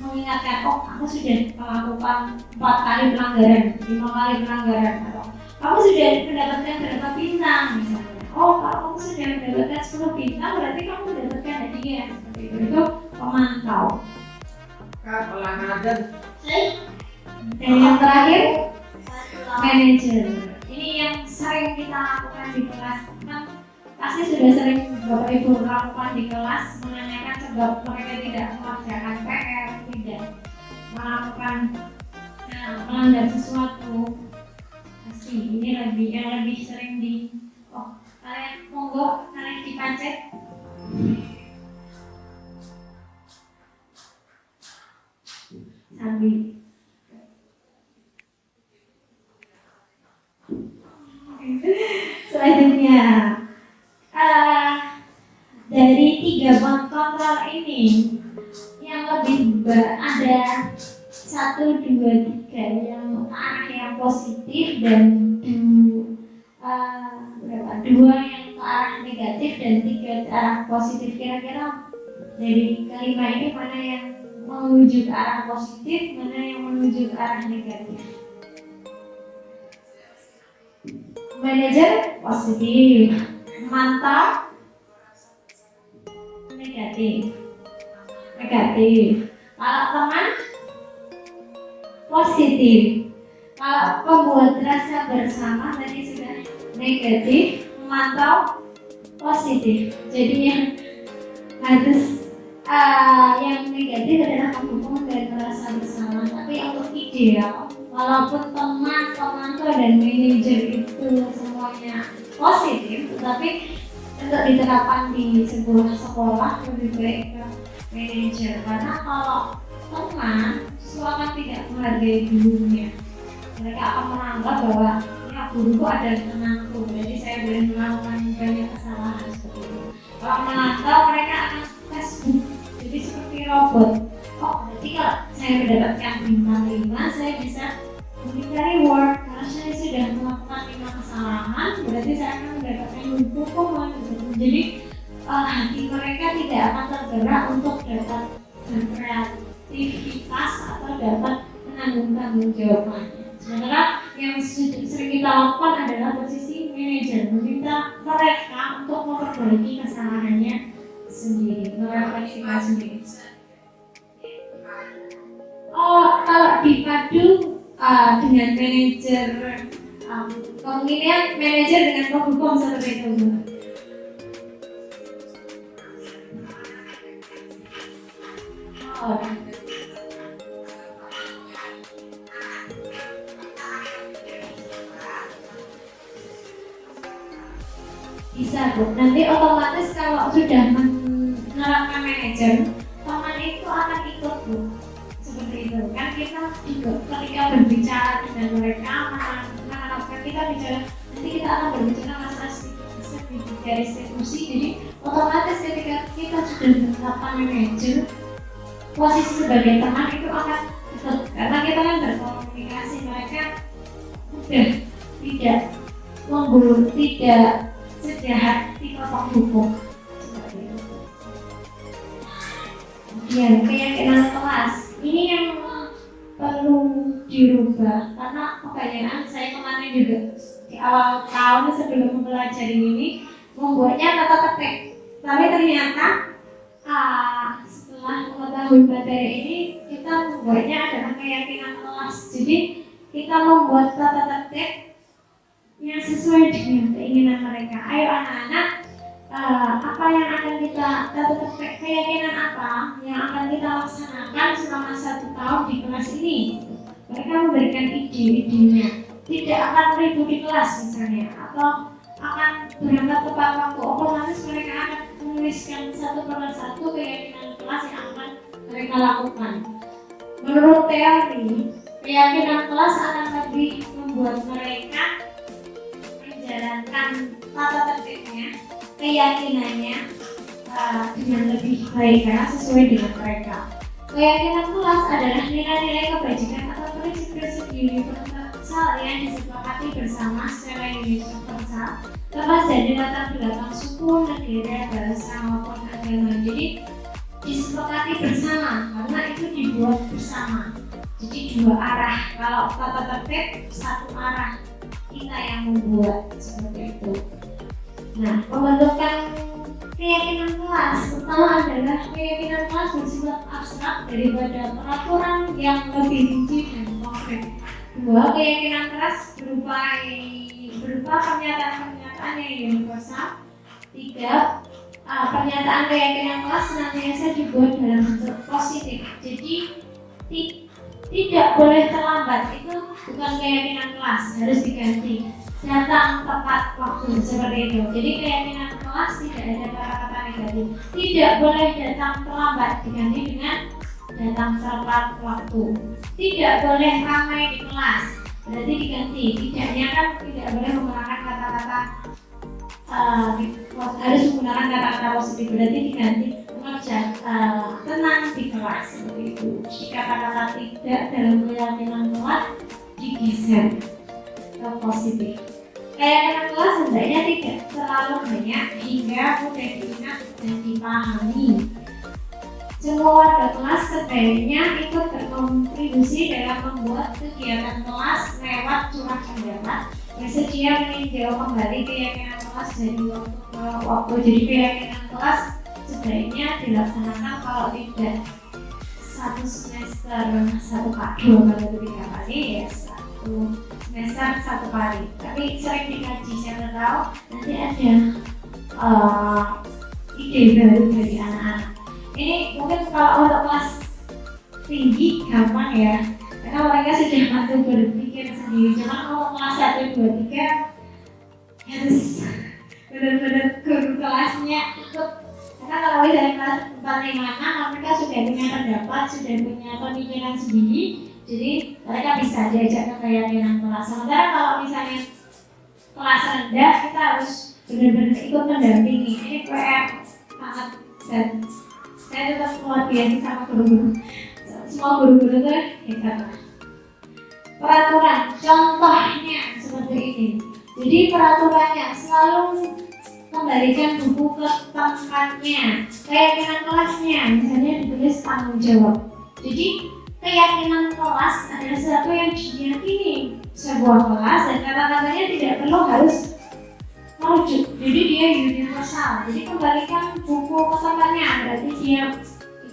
B: mengingatkan, oh aku sudah melakukan 4 kali pelanggaran, 5 kali pelanggaran, atau kamu sudah mendapatkan berapa bintang misalnya. Oh kalau kamu sudah mendapatkan 10 bintang berarti kamu mendapatkan hadiah, seperti itu pemantau.
E: Kan olahraga.
B: Dan yang terakhir manajer. Ini yang sering kita lakukan di kelas. Kan pasti sudah sering Bapak Ibu lakukan di kelas, menanyakan sebab mereka tidak mengerjakan PR, tidak melakukan melanggar sesuatu. Pasti ini yang lebih sering di kalian monggo kalian dipancet. Sambil selanjutnya dari 3 kontrol ini yang lebih ada 1, 2, 3 yang arah yang positif dan 2 yang negatif dan 3 ke arah positif. Kira-kira dari kelima ini mana yang menuju ke arah positif, mana yang menuju ke arah negatif? Manajer positif, mantap negatif. Kalau teman positif. Kalau pembuat rasa bersama tadi sudah negatif, memantau positif. Jadi yang harus yang negatif adalah pendukung dan rasa bersama. Tapi untuk ideal, walaupun teman, pemantau dan manajer itu semuanya positif, tetapi untuk diterapkan di sebuah sekolah lebih baik ke manajer. Karena kalau teman justru akan tidak menghargai gurunya. Mereka akan menganggap bahwa ya guruku adalah temanku, jadi saya boleh melakukan banyak kesalahan seperti itu. Kalau menantau mereka akan Facebook, jadi seperti robot. Oh, berarti kalau saya mendapatkan bintang 5, saya bisa memberikan reward. Karena saya sudah melakukan 5 kesalahan, berarti saya akan mendapatkan hukuman. Jadi hati mereka tidak akan tergerak untuk dapat berkreativitas atau dapat menanggung tanggung jawabnya. Sementara yang sering kita lakukan adalah posisi manajer, meminta mereka untuk memperbaiki kesalahannya sendiri, melakukan kita sendiri. Kalau dipadu dengan manajer, kemungkinan manajer dengan penghukum seperti itu. Bisa Bu, nanti otomatis kalau sudah menerapkan manajer, teman itu akan ikut Bu. Seperti itu kan, kita juga ketika berbicara dengan mereka, menerapkan kita bicara, nanti kita akan berbicara masalah sedikit dari restitusi. Jadi otomatis ketika kita sudah menerapkan manajer, posisi sebagai teman itu akan ikut. Karena kita kan berkomunikasi, mereka udah tidak membunuh, tidak sejahat di kelompok hukum seperti itu. Kemudian keyakinan kelas ini yang perlu dirubah, karena kebanyakan saya kemarin juga di awal tahun sebelum mempelajari ini membuatnya tata tertib, tapi ternyata setelah mengetahui materi ini kita membuatnya adalah keyakinan kelas. Jadi kita membuat tata tertib yang sesuai dengan keinginan mereka. Ayo anak-anak, apa yang akan kita keyakinan apa yang akan kita laksanakan selama 1 tahun di kelas ini. Mereka memberikan ide-idenya. Tidak akan ribut di kelas misalnya, atau akan berangkat tepat waktu. Otomatis mereka akan menuliskan 1/1 keyakinan kelas yang akan mereka lakukan. Menurut teori, keyakinan kelas akan lebih membuat mereka menjalankan tata tertibnya, keyakinannya dengan lebih baik karena sesuai dengan mereka. Keyakinan kelas adalah nilai-nilai kebajikan atau prinsip-prinsip universal yang disepakati bersama secara universal, lepas dari latar belakang suku, negara, bahasa maupun agama. Jadi disepakati bersama karena itu dibuat bersama. Jadi 2 arah. Kalau tata tertib 1 arah, kita yang membuat seperti itu. Nah, pembentukan keyakinan kelas pertama adalah keyakinan kelas bersifat abstrak daripada peraturan yang lebih rinci dan konkret. 2, keyakinan kelas berupa pernyataan-pernyataan yang universal. 3, pernyataan keyakinan kelas senantiasa dibuat dalam bentuk positif. Jadi tidak boleh terlambat, itu bukan keyakinan kelas, harus diganti. Datang tepat waktu seperti itu. Jadi keyakinan kelas tidak ada kata-kata negatif. Tidak boleh datang terlambat, diganti dengan datang tepat waktu. Tidak boleh ramai di kelas, berarti diganti. Tidaknya kan tidak boleh menggunakan kata-kata harus menggunakan kata-kata positif, berarti diganti tenang di kelas seperti itu. Jika kata-kata tidak dalam keyakinan kelas digeser ke positif. Keyakinan kelas hendaknya tidak terlalu banyak hingga mudah diingat dan dipahami. Semua warga kelas sebaiknya ikut berkontribusi dalam membuat kegiatan kelas lewat curah pendapat, bersedia meninjau kembali keyakinan kelas dari waktu ke waktu. Jadi keyakinan kelas sebaiknya dilaksanakan kalau tidak satu semester satu kali, 2 kali, 3 kali, ya satu semester 1 kali. Tapi sering dikaji, siapa tahu nanti ada ide baru dari anak-anak. Ini mungkin kalau untuk kelas tinggi gampang ya, karena mereka sudah mampu berpikir sendiri. Cuma kalau kelas 1, 2, 3 harus benar-benar guru kelasnya ikut. Karena kalau misalnya kelas 4, 5, 6 mereka sudah punya pendapat, sudah punya pemikiran sendiri, jadi mereka bisa diajak ke keyakinan kelas. Sementara kalau misalnya kelas rendah, kita harus benar-benar ikut mendampingi. Ini PR sangat, dan saya tetap luar biasa sama guru-guru. Semua guru-guru itu hebat. Peraturan, contohnya seperti ini. Jadi peraturannya selalu kembalikan buku ke tempatnya. Keyakinan kelasnya, misalnya ditulis tanggung jawab. Jadi keyakinan kelas adalah sesuatu yang diyakini sebuah kelas, dan kata-katanya tidak perlu harus merujuk. Jadi dia universal. Jadi kembalikan buku ke tempatnya. Berarti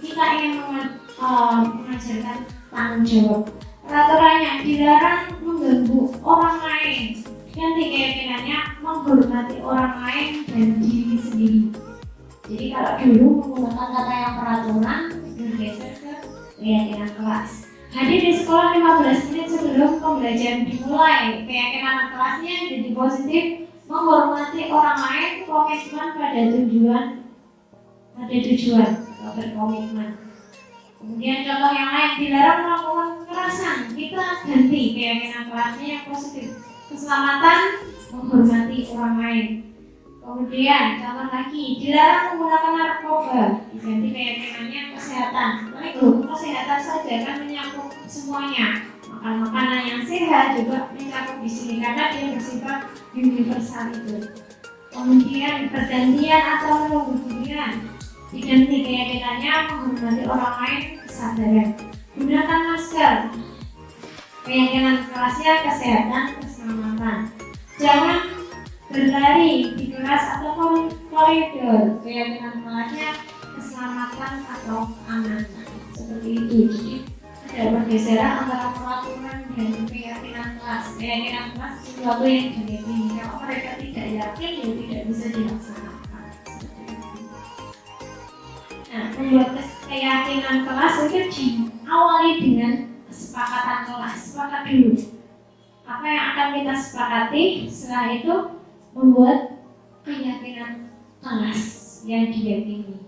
B: kita ingin mengajarkan tanggung jawab. Peraturannya dilarang mengganggu orang lain. Ganti keyakinannya menghormati orang lain dan diri sendiri. Jadi kalau dulu menggunakan kata yang peraturan, bergeser ke keyakinan kelas. Hadir di sekolah 15 menit sebelum pembelajaran dimulai. Keyakinan kelasnya jadi positif, menghormati orang lain, komitmen pada tujuan atau berkomitmen. Kemudian contoh yang lain, dilarang melakukan kekerasan. Kita ganti keyakinan kelasnya yang positif. Keselamatan, menghormati orang lain. Kemudian contoh lagi, dilarang menggunakan narkoba. Diganti keyakinannya kesehatan. Tapi kesehatan saja kan mencakup semuanya. Makan makanan yang sehat juga mencakup di sini karena dia bersifat universal itu. Kemudian pergantian atau menunggu diganti keyakinannya menghormati orang lain, kesadaran. Gunakan masker. Keyakinan kelasnya kesehatan, keselamatan. Jangan berlari di kelas atau koridor. Keyakinan kelasnya keselamatan atau aman. Seperti itu. Jadi ada pergeseran antara peraturan dan keyakinan kelas. Keyakinan kelas sesuatu yang diyakini. Kalau mereka tidak yakin, ya tidak bisa dilaksanakan. Nah, membuat keyakinan kelas itu diawali dengan kesepakatan kelas. Sepakat dulu apa yang akan kita sepakati, setelah itu membuat keyakinan kelas yang diyakini.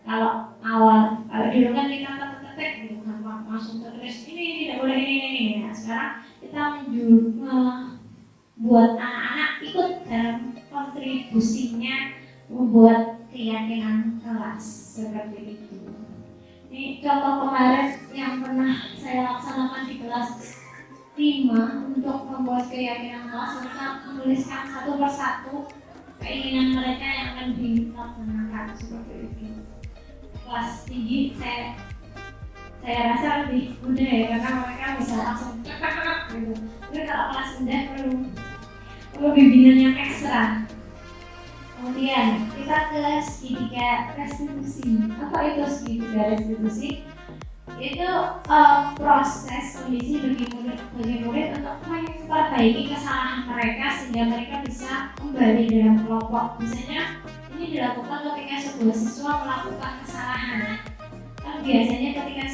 B: Kalau dulu kan kita ketik gitu, gampang langsung tertulis ini tidak boleh ini. Nah, sekarang kita membuat anak-anak ikut dalam kontribusinya membuat keyakinan kelas seperti itu. Ini contoh kemarin yang pernah saya laksanakan di kelas 5 untuk membuat keyakinan kelas. Mereka menuliskan satu persatu keinginan mereka yang akan dilaksanakan seperti itu. Kelas tinggi saya rasa lebih mudah ya, karena mereka bisa langsung gitu. Tapi kalau kelas rendah perlu bimbingan yang ekstra. Kemudian kita ke segitiga restitusi. Apa itu segitiga restitusi? Itu proses kondisi bagi murid untuk memperbaiki kesalahan mereka sehingga mereka bisa kembali dalam kelompok. Misalnya ini dilakukan ketika sebuah siswa melakukan kesalahan. Kan biasanya ketika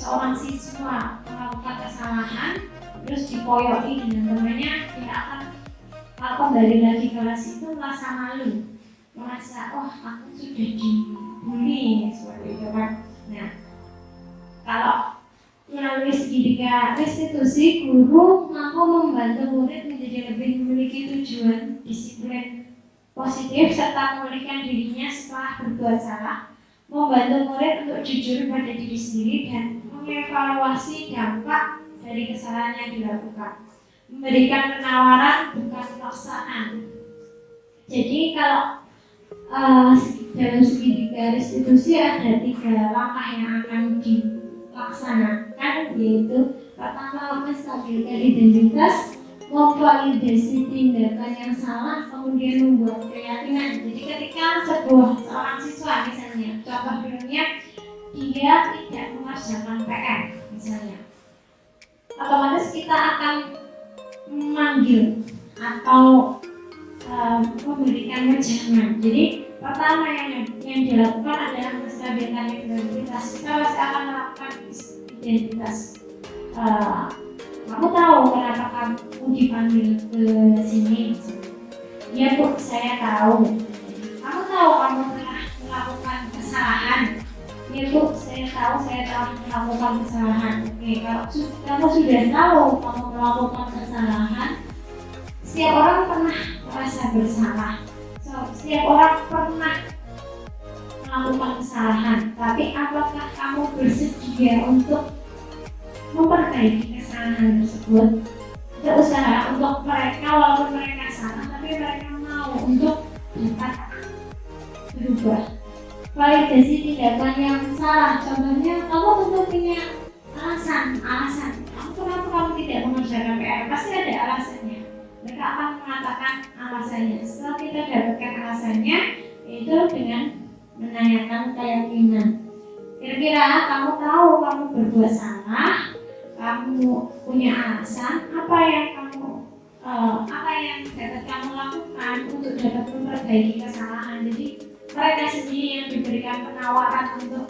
B: seorang siswa melakukan kesalahan terus dipoyoki dengan temannya, dia akan kembali lagi ke kelas itu merasa malu, merasa aku sudah dibully seperti itu kan. Nah, kalau melalui segitiga restitusi, guru mampu membantu murid menjadi lebih memiliki tujuan disiplin positif serta memulihkan dirinya setelah berbuat salah, membantu murid untuk jujur pada diri sendiri dan mengevaluasi dampak dari kesalahan yang dilakukan, memberikan penawaran bukan paksaan. Jadi kalau dalam segitiga restitusi ada 3 langkah yang akan dilaksanakan, yaitu pertama menstabilkan identitas, memvalidasi tindakan yang salah, kemudian membuat keyakinan. Jadi ketika seorang siswa misalnya, contohnya dia tidak mengerjakan PR misalnya, otomatis kita akan memanggil atau memberikan wejangan. Jadi pertama yang dilakukan adalah menstabilkan identitas. Kita pasti akan melakukan identitas. Kamu tahu kenapa kamu dipanggil ke sini? Ya Bu, saya tahu. Kamu tahu kamu telah melakukan kesalahan? Ya Bu, saya tahu saya telah melakukan kesalahan. Oke, kalau kamu sudah tahu kamu melakukan kesalahan, setiap orang pernah merasa bersalah. Setiap orang pernah melakukan kesalahan. Tapi apakah kamu bersedia untuk memperbaiki kesalahan tersebut? Kita usaha untuk mereka, walaupun mereka salah, tapi mereka mau untuk dapat berubah. Validasi tindakan yang salah. Contohnya, kamu tentu punya alasan. Kenapa kamu tidak mengerjakan PR? Pasti ada alasannya. Mereka akan mengatakan alasannya. Setelah kita dapatkan alasannya, yaitu dengan menanyakan keyakinan. Kira-kira kamu tahu kamu berbuat salah, kamu punya alasan, apa yang dapat kamu lakukan untuk dapat memperbaiki kesalahan. Jadi mereka sendiri yang diberikan penawaran untuk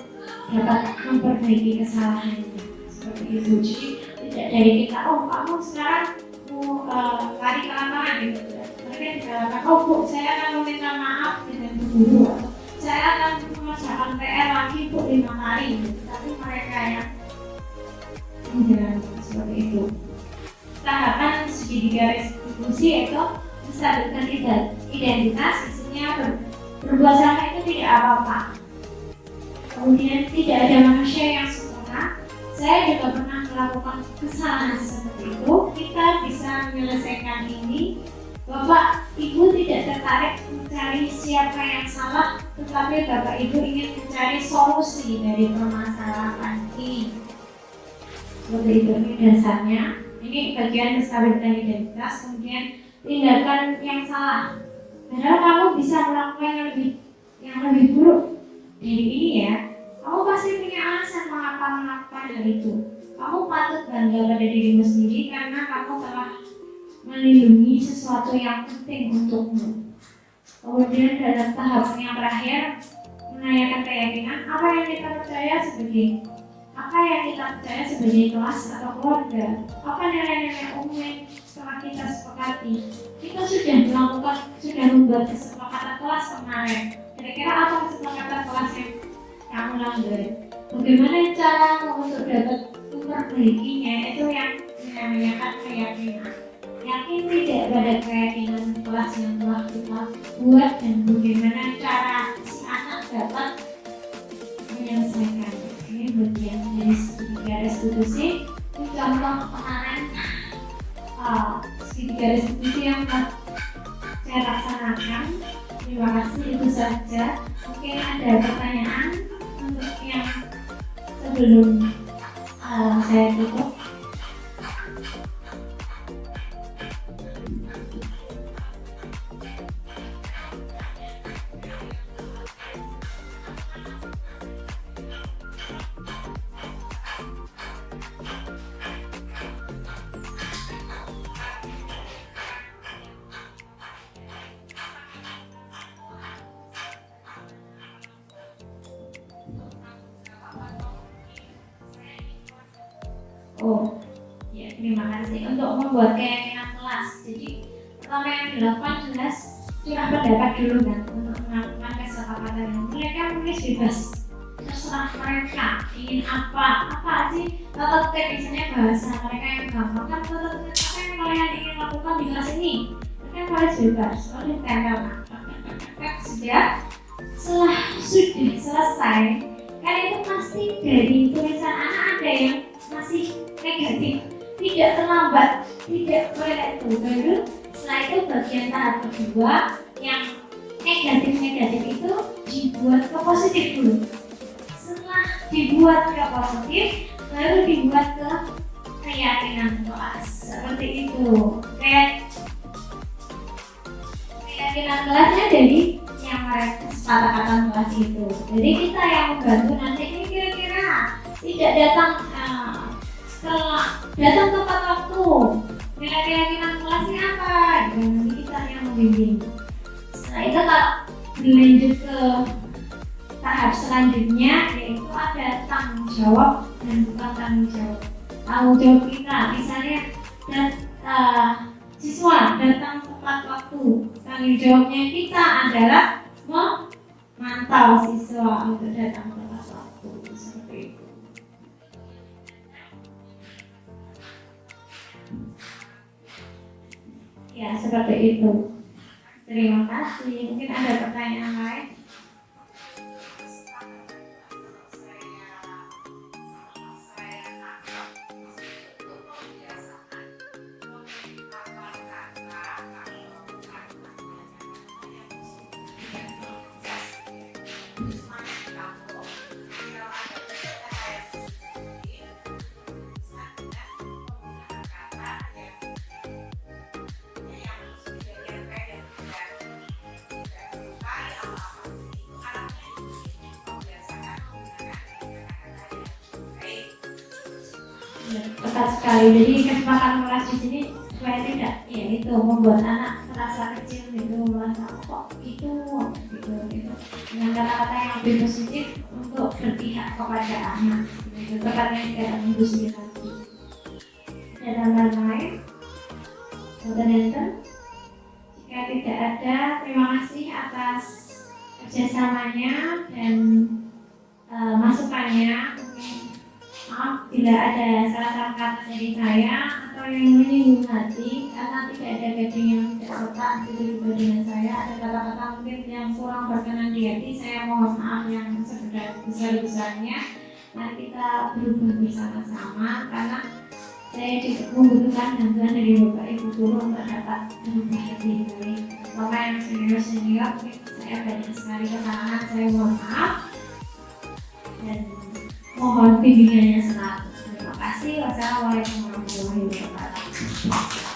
B: dapat memperbaiki kesalahannya. Seperti itu. Jadi tidak dari kita, oh kamu sekarang lari ke lapangan gitu. Mereka dikatakan, oh Bu, saya akan meminta maaf dengan Bu Guru, atau saya akan mengerjakan PR lagi Bu 5 kali gitu. Tapi mereka yang menjalankan seperti itu. Tahapan segitiga restitusi yaitu menstabilkan identitas, isinya berbuat salah itu tidak apa-apa. Kemudian tidak ada manusia yang sempurna. Saya juga pernah melakukan kesalahan seperti itu. Kita bisa menyelesaikan ini. Bapak Ibu tidak tertarik mencari siapa yang salah, tetapi Bapak Ibu ingin mencari solusi dari permasalahan ini. Seperti itu, ini dasarnya. Ini bagian menstabilkan identitas. Kemudian tindakan yang salah. Padahal kamu bisa melakukan yang lebih buruk dari ini ya. Kamu pasti punya alasan mengapa melakukan hal itu. Kamu patut bangga pada dirimu sendiri karena kamu telah melindungi sesuatu yang penting untukmu. Kemudian dalam tahap yang terakhir, menanyakan keyakinan apa yang kita percaya sebagai kelas atau keluarga, apa nilai-nilai umum yang telah kita sepakati. Kita sudah membuat kesepakatan kelas kemarin. Kira-kira apa kesepakatan kelas yang kamu langgar? Bagaimana cara untuk dapat memperbaikinya? Itu yang menanyakan keyakinan. Yakin tidak pada keyakinan kelas yang telah kita buat dan bagaimana cara si anak dapat menyelesaikan. Ini bagian dari segitiga restitusi. Ini contoh kemarin segitiga restitusi yang saya laksanakan. Terima kasih, itu saja. Mungkin ada pertanyaan untuk yang sebelum saya tutup. Oh, ya terima kasih. Untuk membuat keyakinan kelas, jadi pertama yang dilakukan jelas curah pendapat dulu kan untuk melakukan kesepakatan yang mereka menulis bebas, terserah mereka ingin apa sih tata tertib, misalnya bahasa mereka yang gampang kan tata tertib apa yang kalian ingin lakukan di kelas ini, mereka menulis bebas, lalu ditempelkan. Sudah setelah sudah selesai kan itu pasti dari tulisan anak ada yang masih negatif. Tidak terlambat tidak boleh itu. Baru setelah itu bagian tahap kedua yang negatif itu dibuat ke positif dulu. Setelah dibuat ke positif, baru dibuat ke keyakinan kelas. Seperti itu. Keyakinan kelasnya dari yang mereka kesepakatan kelas itu. Jadi kita yang membantu nanti ini kira-kira tidak datang tepat waktu. Nilai keyakinan kelasnya apa? Nanti kita yang membimbing. Setelah itu kalau berlanjut ke tahap selanjutnya, yaitu ada tanggung jawab dan bukan tanggung jawab. Tanggung jawab kita, misalnya siswa datang tepat waktu. Tanggung jawabnya kita adalah memantau siswa untuk datang tepat waktu. Seperti itu. Ya, seperti itu. Terima kasih. Mungkin ada pertanyaan lain? Tepat sekali. Jadi kesepakatan kelas di sini supaya tidak, ya itu membuat anak merasa kecil gitu, merasa kok itu gitu. Dengan kata-kata yang lebih positif untuk berpihak kepada anak. Gitu. Tepatnya tidak industri lagi. Ada hal lain? Jika tidak ada, terima kasih atas kerjasamanya dan masukannya. Maaf bila ada salah kata dari saya atau yang menyinggung hati, karena tidak ada gading yang tidak sopan gitu juga dengan saya. Ada kata-kata mungkin yang kurang berkenan di hati, saya mohon maaf yang sebesar-besarnya. Mari kita berubah bersama-sama, karena saya juga membutuhkan bantuan dari Bapak Ibu Guru untuk dapat berubah lebih baik. Bapak yang senior, saya banyak sekali kesalahan, saya mohon maaf dan mohon bimbingannya selalu. Terima kasih. Wassalamualaikum warahmatullahi wabarakatuh.